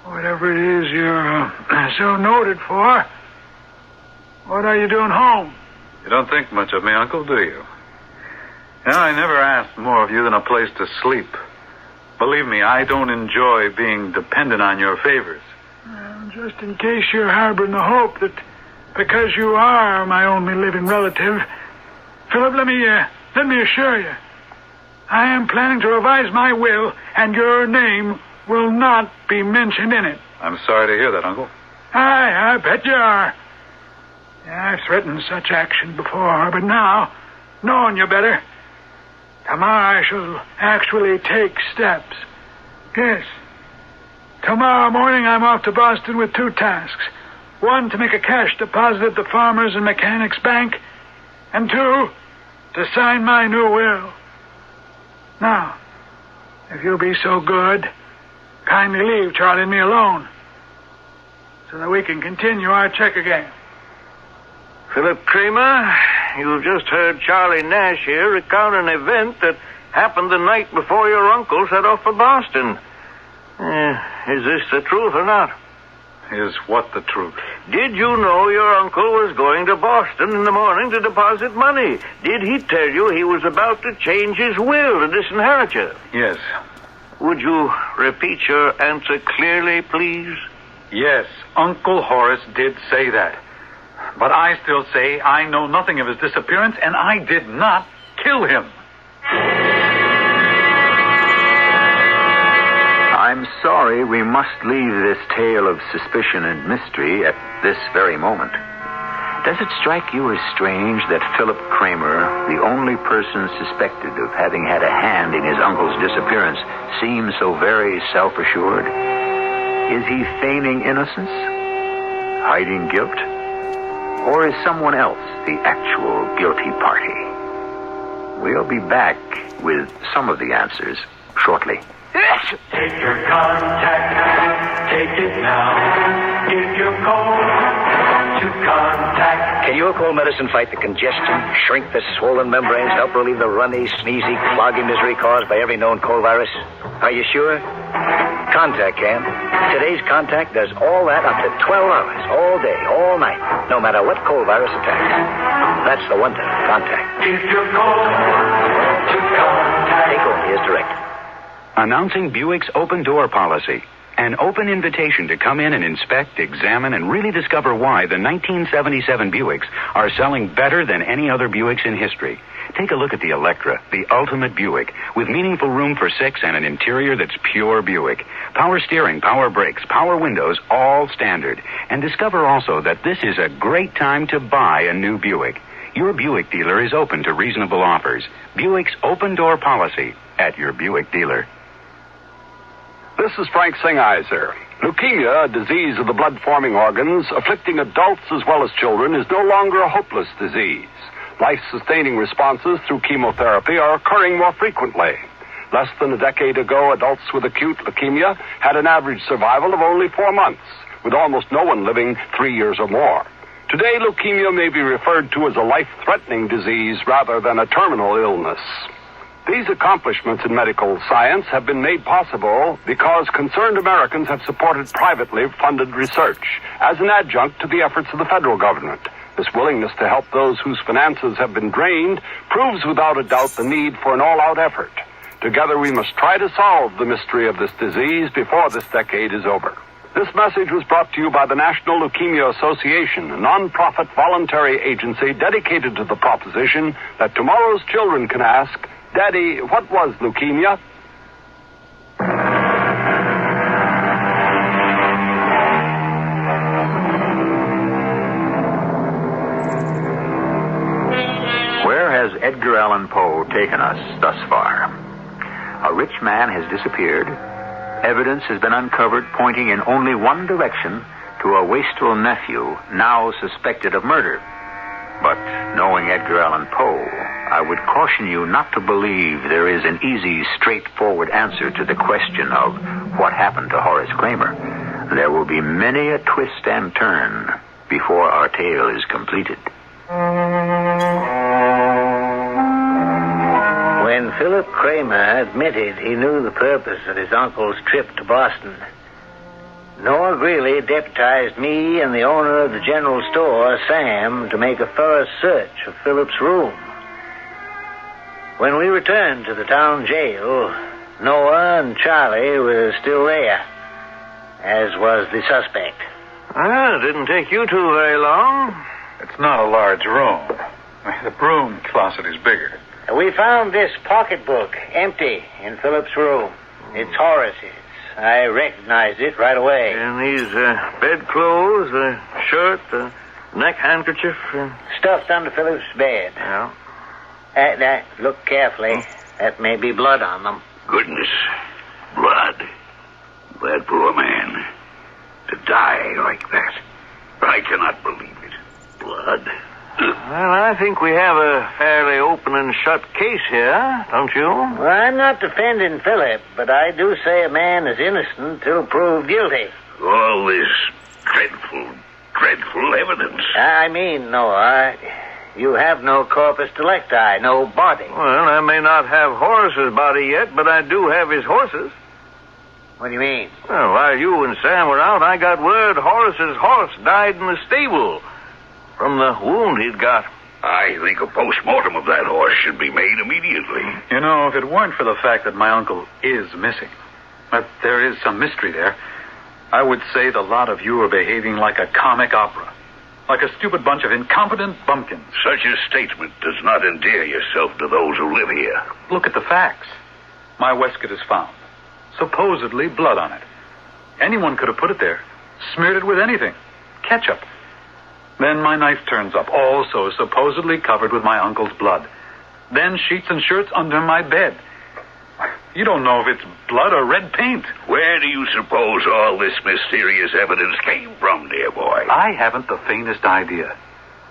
whatever it is you're so noted for. What are you doing home? You don't think much of me, Uncle, do you? I never asked more of you than a place to sleep. Believe me, I don't enjoy being dependent on your favors. Well, just in case you're harboring the hope that because you are my only living relative, Philip, let me assure you, I am planning to revise my will, and your name will not be mentioned in it. I'm sorry to hear that, Uncle. I bet you are. I've threatened such action before, but now known you better. Tomorrow I shall actually take steps. Yes. Tomorrow morning I'm off to Boston with 2 tasks. 1, to make a cash deposit at the Farmers and Mechanics Bank. And 2, to sign my new will. Now, if you'll be so good, kindly leave Charlie and me alone so that we can continue our checker game. Philip Kramer, you've just heard Charlie Nash here recount an event that happened the night before your uncle set off for Boston. Is this the truth or not? Is what the truth? Did you know your uncle was going to Boston in the morning to deposit money? Did he tell you he was about to change his will to disinherit you? Yes. Would you repeat your answer clearly, please? Yes, Uncle Horace did say that. But I still say I know nothing of his disappearance, and I did not kill him. I'm sorry we must leave this tale of suspicion and mystery at this very moment. Does it strike you as strange that Philip Kramer, the only person suspected of having had a hand in his uncle's disappearance, seems so very self-assured? Is he feigning innocence? Hiding guilt? Or is someone else the actual guilty party? We'll be back with some of the answers shortly. Take your contact, take it now. Give your call to contact. Can your cold medicine fight the congestion, shrink the swollen membranes, help relieve the runny, sneezy, cloggy misery caused by every known cold virus? Are you sure? Contact can. Today's Contact does all that up to 12 hours, all day, all night, no matter what cold virus attacks. That's the one time, Contact. Give your call to contact. Take only as directed. Announcing Buick's open door policy. An open invitation to come in and inspect, examine, and really discover why the 1977 Buicks are selling better than any other Buicks in history. Take a look at the Electra, the ultimate Buick, with meaningful room for 6 and an interior that's pure Buick. Power steering, power brakes, power windows, all standard. And discover also that this is a great time to buy a new Buick. Your Buick dealer is open to reasonable offers. Buick's open door policy at your Buick dealer. This is Frank Singeiser. Leukemia, a disease of the blood-forming organs, afflicting adults as well as children, is no longer a hopeless disease. Life-sustaining responses through chemotherapy are occurring more frequently. Less than a decade ago, adults with acute leukemia had an average survival of only 4 months, with almost no one living 3 years or more. Today, leukemia may be referred to as a life-threatening disease rather than a terminal illness. These accomplishments in medical science have been made possible because concerned Americans have supported privately funded research as an adjunct to the efforts of the federal government. This willingness to help those whose finances have been drained proves without a doubt the need for an all-out effort. Together we must try to solve the mystery of this disease before this decade is over. This message was brought to you by the National Leukemia Association, a non-profit voluntary agency dedicated to the proposition that tomorrow's children can ask, Daddy, what was leukemia? Where has Edgar Allan Poe taken us thus far? A rich man has disappeared. Evidence has been uncovered pointing in only one direction to a wastrel nephew now suspected of murder. But knowing Edgar Allan Poe, I would caution you not to believe there is an easy, straightforward answer to the question of what happened to Horace Kramer. There will be many a twist and turn before our tale is completed. When Philip Kramer admitted he knew the purpose of his uncle's trip to Boston, Noah Greeley deputized me and the owner of the general store, Sam, to make a thorough search of Philip's room. When we returned to the town jail, Noah and Charlie were still there, as was the suspect. It didn't take you two very long. It's not a large room. The broom closet is bigger. We found this pocketbook empty in Philip's room. It's Horace's. I recognized it right away. And these bedclothes, the shirt, the neck handkerchief. Stuffed under Philip's bed. Yeah. Look carefully. That may be blood on them. Goodness. Blood. That poor man. To die like that. I cannot believe it. Blood. Well, I think we have a fairly open and shut case here, don't you? Well, I'm not defending Philip, but I do say a man is innocent till proved guilty. All this dreadful evidence. I mean, Noah, you have no corpus delicti, no body. Well, I may not have Horace's body yet, but I do have his horses. What do you mean? Well, while you and Sam were out, I got word Horace's horse died in the stable from the wound he'd got. I think a post-mortem of that horse should be made immediately. You know, if it weren't for the fact that my uncle is missing, but there is some mystery there, I would say the lot of you are behaving like a comic opera. Like a stupid bunch of incompetent bumpkins. Such a statement does not endear yourself to those who live here. Look at the facts. My waistcoat is found. Supposedly blood on it. Anyone could have put it there. Smeared it with anything. Ketchup. Then my knife turns up, also supposedly covered with my uncle's blood. Then sheets and shirts under my bed. You don't know if it's blood or red paint. Where do you suppose all this mysterious evidence came from, dear boy? I haven't the faintest idea.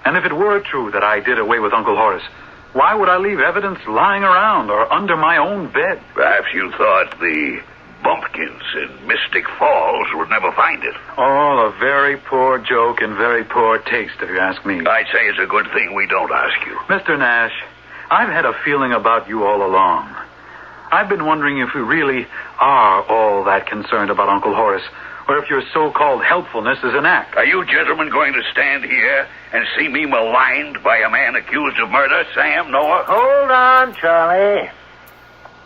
And if it were true that I did away with Uncle Horace, why would I leave evidence lying around or under my own bed? Perhaps you thought the bumpkins in Mystic Falls would never find it. Oh, a very poor joke and very poor taste, if you ask me. I'd say it's a good thing we don't ask you. Mr. Nash, I've had a feeling about you all along. I've been wondering if we really are all that concerned about Uncle Horace, or if your so-called helpfulness is an act. Are you gentlemen going to stand here and see me maligned by a man accused of murder, Sam, Noah? Hold on, Charlie.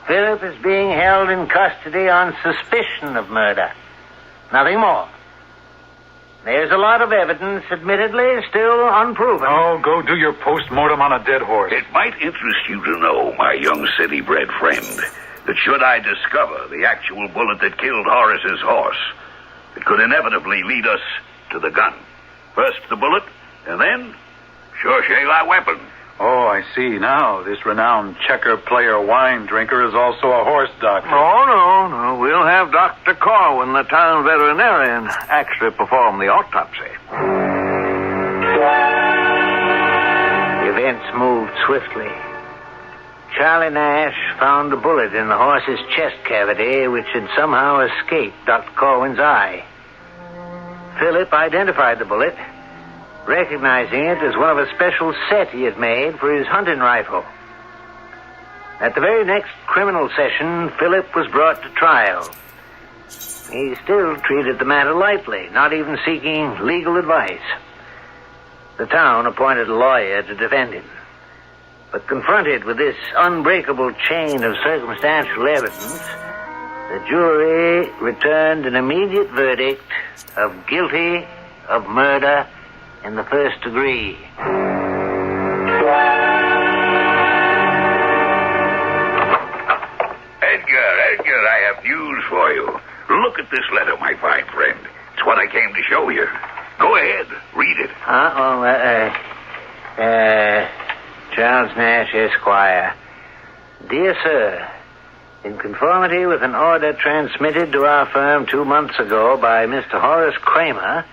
Philip is being held in custody on suspicion of murder. Nothing more. There's a lot of evidence, admittedly, still unproven. Oh, go do your post-mortem on a dead horse. It might interest you to know, my young city-bred friend, that should I discover the actual bullet that killed Horace's horse, it could inevitably lead us to the gun. First the bullet, and then, sure shake our weapon. Oh, I see now. This renowned checker player wine drinker is also a horse doctor. Oh, no. We'll have Dr. Corwin, the town veterinarian, actually perform the autopsy. Events moved swiftly. Charlie Nash found a bullet in the horse's chest cavity, which had somehow escaped Dr. Corwin's eye. Philip identified the bullet, recognizing it as one of a special set he had made for his hunting rifle. At the very next criminal session, Philip was brought to trial. He still treated the matter lightly, not even seeking legal advice. The town appointed a lawyer to defend him. But confronted with this unbreakable chain of circumstantial evidence, the jury returned an immediate verdict of guilty of murder in the first degree. Edgar, I have news for you. Look at this letter, my fine friend. It's what I came to show you. Go ahead, read it. Charles Nash, Esquire. Dear Sir, in conformity with an order transmitted to our firm 2 months ago by Mr. Horace Kramer,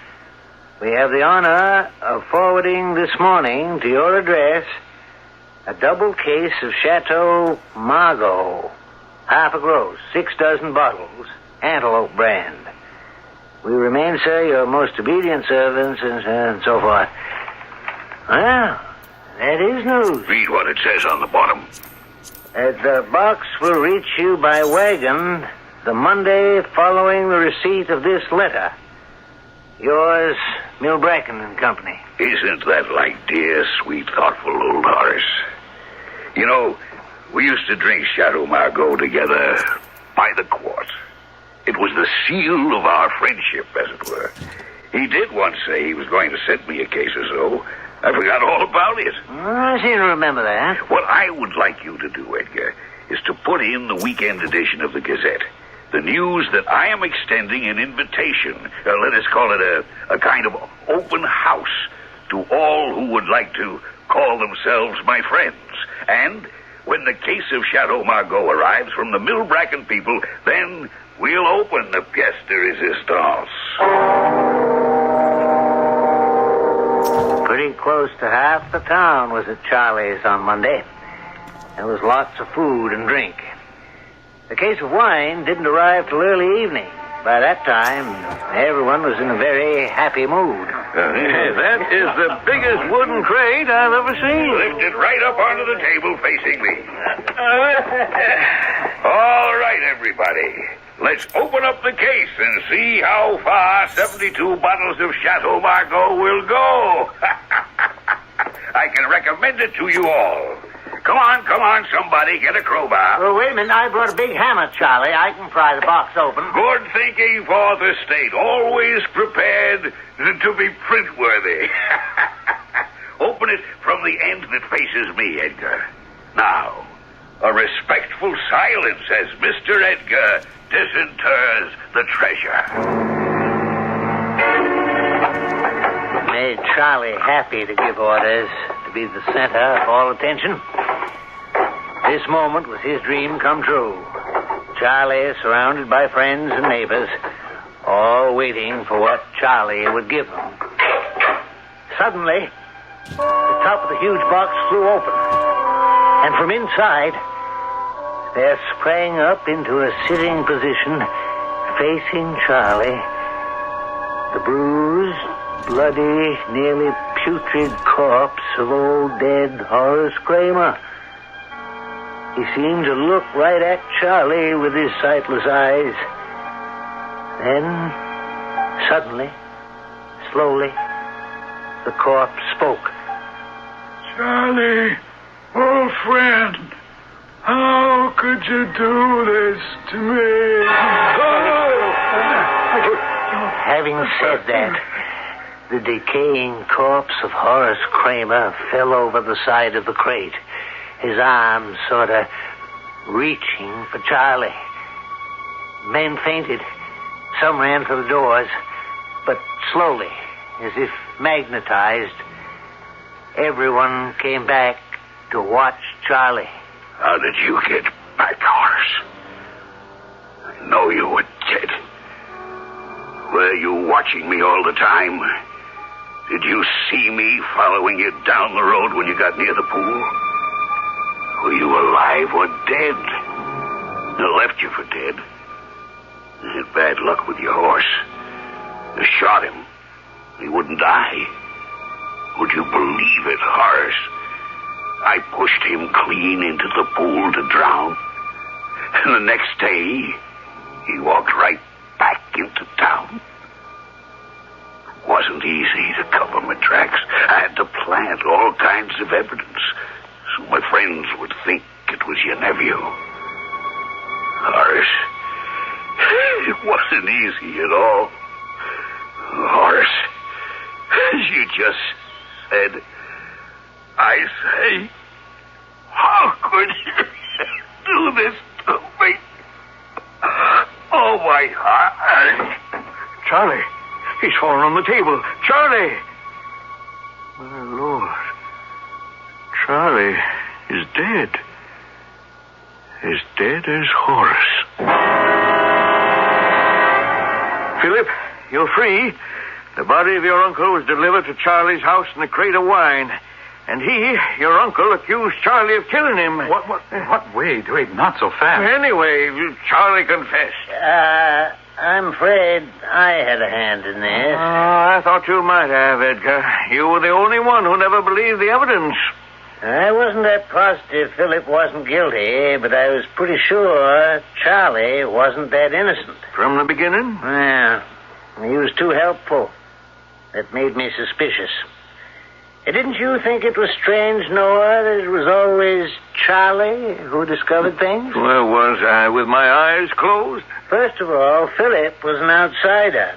we have the honor of forwarding this morning to your address a double case of Chateau Margaux, half a gross, 6 dozen bottles, Antelope brand. We remain, sir, your most obedient servants, and so forth. Well, that is news. Read what it says on the bottom. The box will reach you by wagon the Monday following the receipt of this letter. Yours, Milbracken and Company. Isn't that like dear, sweet, thoughtful old Horace? You know, we used to drink Chateau Margaux together by the quart. It was the seal of our friendship, as it were. He did once say he was going to send me a case or so. I forgot all about it. I seem to remember that. What I would like you to do, Edgar, is to put in the weekend edition of the Gazette the news that I am extending an invitation, let us call it a kind of open house, to all who would like to call themselves my friends, And when the case of Chateau Margaux arrives from the Millbracken people, then we'll open the pièce de résistance. Pretty close to half the town was at Charlie's on Monday. There was lots of food and drink. The case of wine didn't arrive till early evening. By that time, everyone was in a very happy mood. That is the biggest wooden crate I've ever seen. Lift it right up onto the table facing me. All right, everybody. Let's open up the case and see how far 72 bottles of Chateau Margaux will go. I can recommend it to you all. Come on, somebody, get a crowbar. Well, wait a minute. I brought a big hammer, Charlie. I can pry the box open. Good thinking for the state. Always prepared to be print-worthy. Open it from the end that faces me, Edgar. Now, a respectful silence as Mr. Edgar disinters the treasure. Made Charlie happy to give orders, to be the center of all attention. This moment was his dream come true. Charlie, surrounded by friends and neighbors, all waiting for what Charlie would give them. Suddenly, the top of the huge box flew open, and from inside, there sprang up into a sitting position, facing Charlie, the bruised, bloody, nearly putrid corpse of old dead Horace Kramer. He seemed to look right at Charlie with his sightless eyes. Then, suddenly, slowly, the corpse spoke. Charlie, old friend, how could you do this to me? Having said that, the decaying corpse of Horace Kramer fell over the side of the crate, his arms sort of reaching for Charlie. Men fainted. Some ran for the doors, but slowly, as if magnetized, everyone came back to watch Charlie. How did you get back, Horace? I know you were dead. Were you watching me all the time? Did you see me following you down the road when you got near the pool? Were you alive or dead? I left you for dead. I had bad luck with your horse. I shot him. He wouldn't die. Would you believe it, Horace? I pushed him clean into the pool to drown. And the next day, he walked right back into town. It wasn't easy to cover my tracks. I had to plant all kinds of evidence so my friends would think it was your nephew. Horace, it wasn't easy at all. Horace, as you just said, I say, how could you do this to me? Oh, my heart. Charlie, he's fallen on the table. Charlie! My Lord. Charlie is dead. As dead as Horace. Philip, you're free. The body of your uncle was delivered to Charlie's house in a crate of wine. And he, your uncle, accused Charlie of killing him. What? Wait, not so fast. Anyway, Charlie confessed. I'm afraid I had a hand in this. I thought you might have, Edgar. You were the only one who never believed the evidence. I wasn't that positive Philip wasn't guilty, but I was pretty sure Charlie wasn't that innocent. From the beginning? Yeah. He was too helpful. That made me suspicious. Didn't you think it was strange, Noah, that it was always Charlie who discovered things? Where was I, with my eyes closed? First of all, Philip was an outsider.